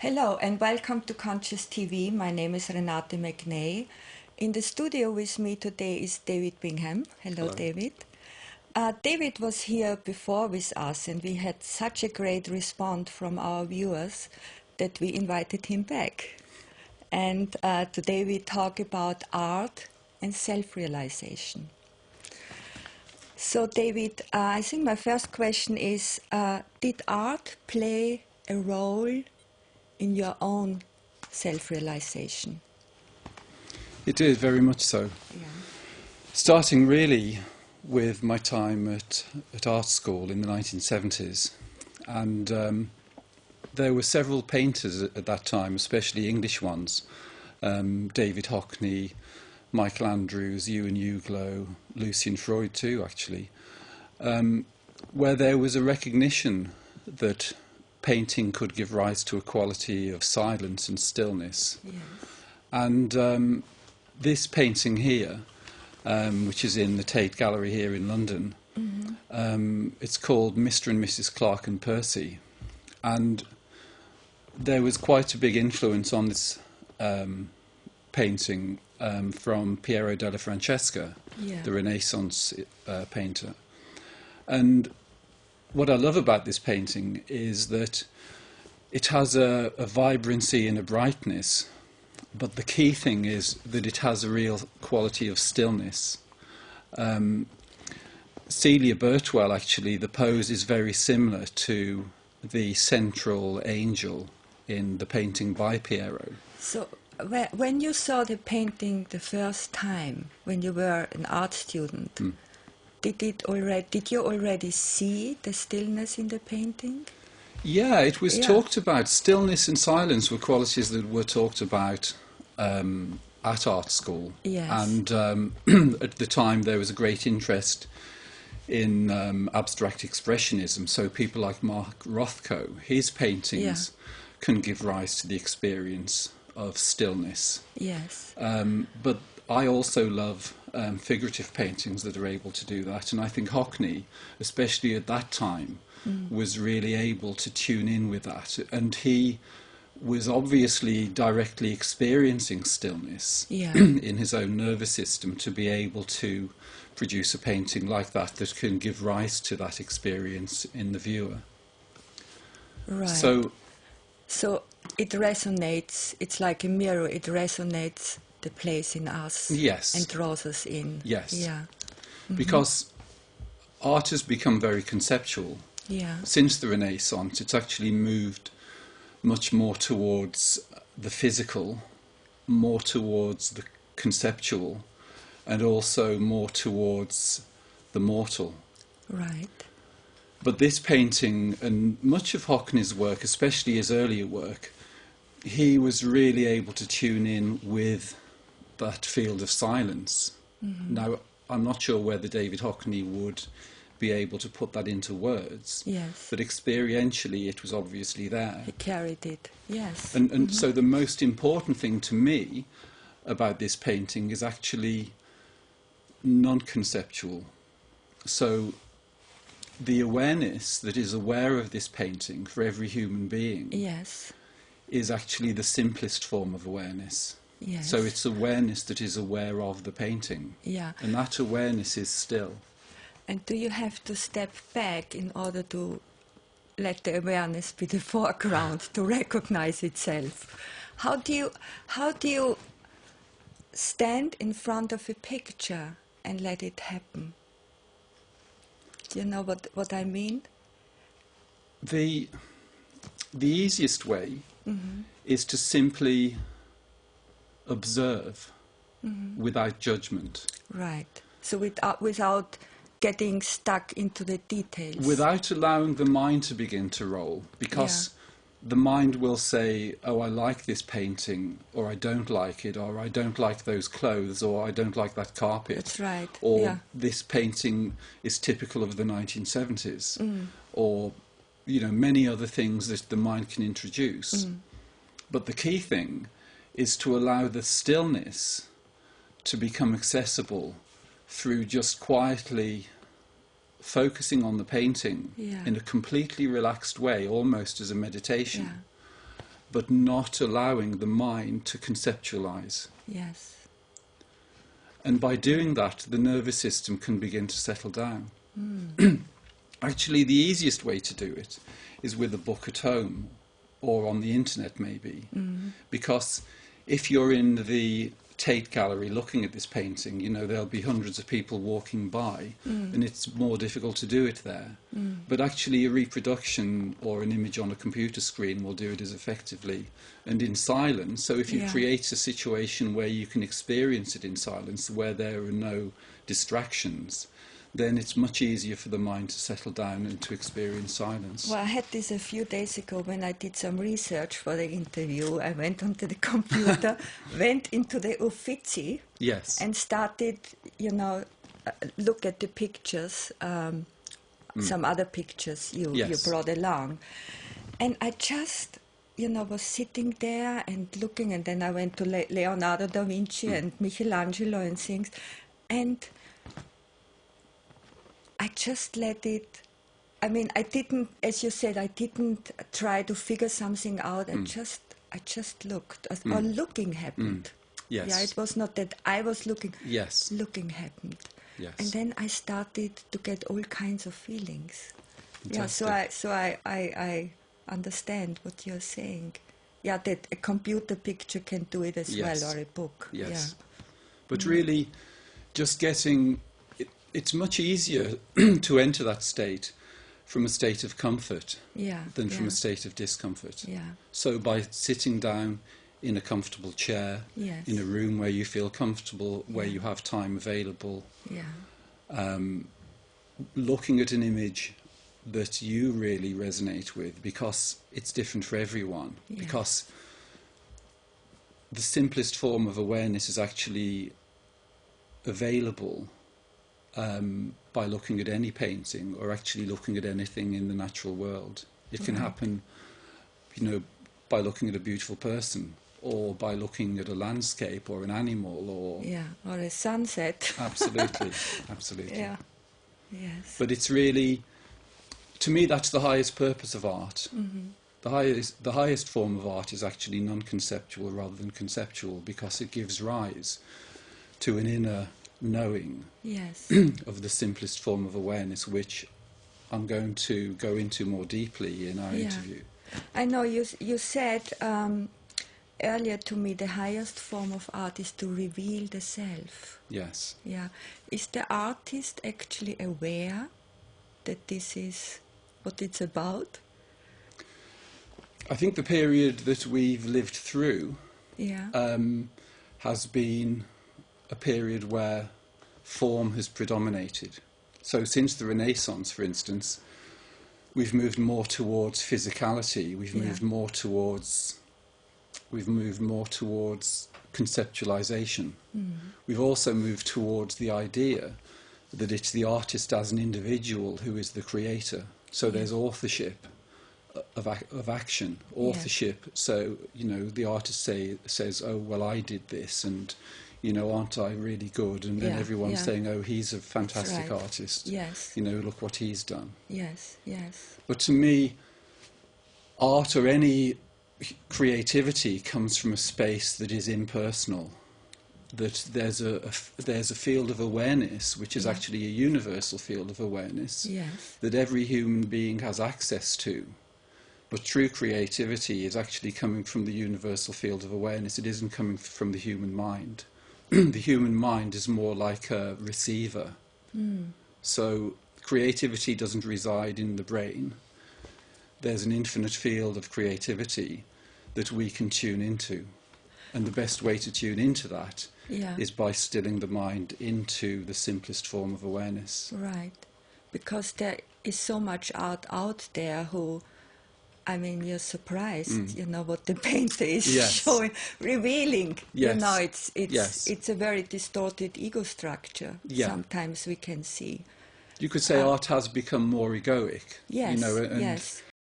Hello and welcome to Conscious TV. My name is Renate McNay. In the studio with me today is David Bingham. Hello, Hello. David. David was here before with us and we had such a great response from our viewers that we invited him back. And today we talk about art and self-realization. So David, I think my first question is, did art play a role in your own self-realization? It did, very much so. Yeah. Starting really with my time at art school in the 1970s. And there were several painters at that time, especially English ones. David Hockney, Michael Andrews, Ewan Uglow, Lucian Freud too, actually. Where there was a recognition that painting could give rise to a quality of silence and stillness. Yes. And this painting here, which is in the Tate Gallery here in London, it's called Mr. and Mrs. Clark and Percy. And there was quite a big influence on this painting from Piero della Francesca, Yeah. the Renaissance painter. And what I love about this painting is that it has a vibrancy and a brightness, but the key thing is that it has a real quality of stillness. Celia Birtwell, actually, the pose is very similar to the central angel in the painting by Piero. So when you saw the painting the first time, when you were an art student, did you already see the stillness in the painting? Yeah, it was Yeah. talked about. Stillness and silence were qualities that were talked about at art school. Yes. And at the time there was a great interest in abstract expressionism. So people like Mark Rothko, his paintings can give rise to the experience of stillness. Yes. But I also love figurative paintings that are able to do that. And I think Hockney, especially at that time, was really able to tune in with that. And he was obviously directly experiencing stillness Yeah. in his own nervous system to be able to produce a painting like that that can give rise to that experience in the viewer. Right. So it resonates, it's like a mirror, it resonates the place in us. Yes. And draws us in. Yes. Yeah. because art has become very conceptual. Yeah. Since the Renaissance, it's actually moved much more towards the physical, more towards the conceptual, and also more towards the mortal. Right. But this painting, and much of Hockney's work, especially his earlier work, he was really able to tune in with that field of silence. Now, I'm not sure whether David Hockney would be able to put that into words, Yes. but experientially it was obviously there. He carried it. Yes. And so the most important thing to me about this painting is actually non-conceptual. So the awareness that is aware of this painting for every human being Yes. is actually the simplest form of awareness. Yes. So it's awareness that is aware of the painting. Yeah. And that awareness is still. And do you have to step back in order to let the awareness be the foreground to recognize itself? How do you stand in front of a picture and let it happen? Do you know what I mean? The easiest way is to simply observe without judgment. Right. So without getting stuck into the details. Without allowing the mind to begin to roll, because the mind will say, oh, I like this painting, or I don't like it, or I don't like those clothes, or I don't like that carpet. That's right. Or this painting is typical of the 1970s. Or, many other things that the mind can introduce. But the key thing is to allow the stillness to become accessible through just quietly focusing on the painting in a completely relaxed way, almost as a meditation. but not allowing the mind to conceptualize. Yes. And by doing that, the nervous system can begin to settle down. Actually, the easiest way to do it is with a book at home or on the internet maybe. Because if you're in the Tate Gallery looking at this painting, you know, there'll be hundreds of people walking by and it's more difficult to do it there. But actually a reproduction or an image on a computer screen will do it as effectively and in silence. So if you create a situation where you can experience it in silence, where there are no distractions, then it's much easier for the mind to settle down and to experience silence. Well, I had this a few days ago when I did some research for the interview. I went onto the computer, went into the Uffizi, Yes. and started, you know, look at the pictures, some other pictures you brought along. And I just, you know, was sitting there and looking, and then I went to Leonardo da Vinci and Michelangelo and things, and I just let it. I mean, I didn't, as you said, I didn't try to figure something out. I just looked, or looking happened. Yes. Yeah, it was not that I was looking. Yes. Looking happened. Yes. And then I started to get all kinds of feelings. Fantastic. Yeah, so I understand what you're saying. Yeah, that a computer picture can do it as well, or a book. Yes. Yeah. But really, just getting... It's much easier to enter that state from a state of comfort than from a state of discomfort. Yeah. So by sitting down in a comfortable chair, in a room where you feel comfortable, where you have time available, looking at an image that you really resonate with, because it's different for everyone, because the simplest form of awareness is actually available by looking at any painting or actually looking at anything in the natural world. It can happen, you know, by looking at a beautiful person or by looking at a landscape or an animal or a sunset. Absolutely, absolutely. Yeah. Yes. But it's really, to me, that's the highest purpose of art. The highest form of art is actually non-conceptual rather than conceptual, because it gives rise to an inner knowing of the simplest form of awareness, which I'm going to go into more deeply in our interview. I know you said earlier to me the highest form of art is to reveal the self. Yes. Yeah. Is the artist actually aware that this is what it's about? I think the period that we've lived through has been a period where form has predominated. So since the Renaissance, for instance, we've moved more towards physicality. We've moved more towards conceptualization. We've also moved towards the idea that it's the artist as an individual who is the creator. So there's authorship of action, authorship. So, you know, the artist says, oh, well, I did this, and, you know, aren't I really good? And then everyone's saying, oh, he's a fantastic artist. Yes. You know, look what he's done. Yes, yes. But to me, art or any creativity comes from a space that is impersonal. That there's a field of awareness, which is actually a universal field of awareness, that every human being has access to. But true creativity is actually coming from the universal field of awareness. It isn't coming from the human mind. The human mind is more like a receiver. So creativity doesn't reside in the brain. There's an infinite field of creativity that we can tune into. And the best way to tune into that is by stilling the mind into the simplest form of awareness. Right. Because there is so much art out there who, I mean, you're surprised, you know, what the painter is showing, revealing. You know, it's a very distorted ego structure. Sometimes we can see. You could say art has become more egoic. Yes, you know, and yes.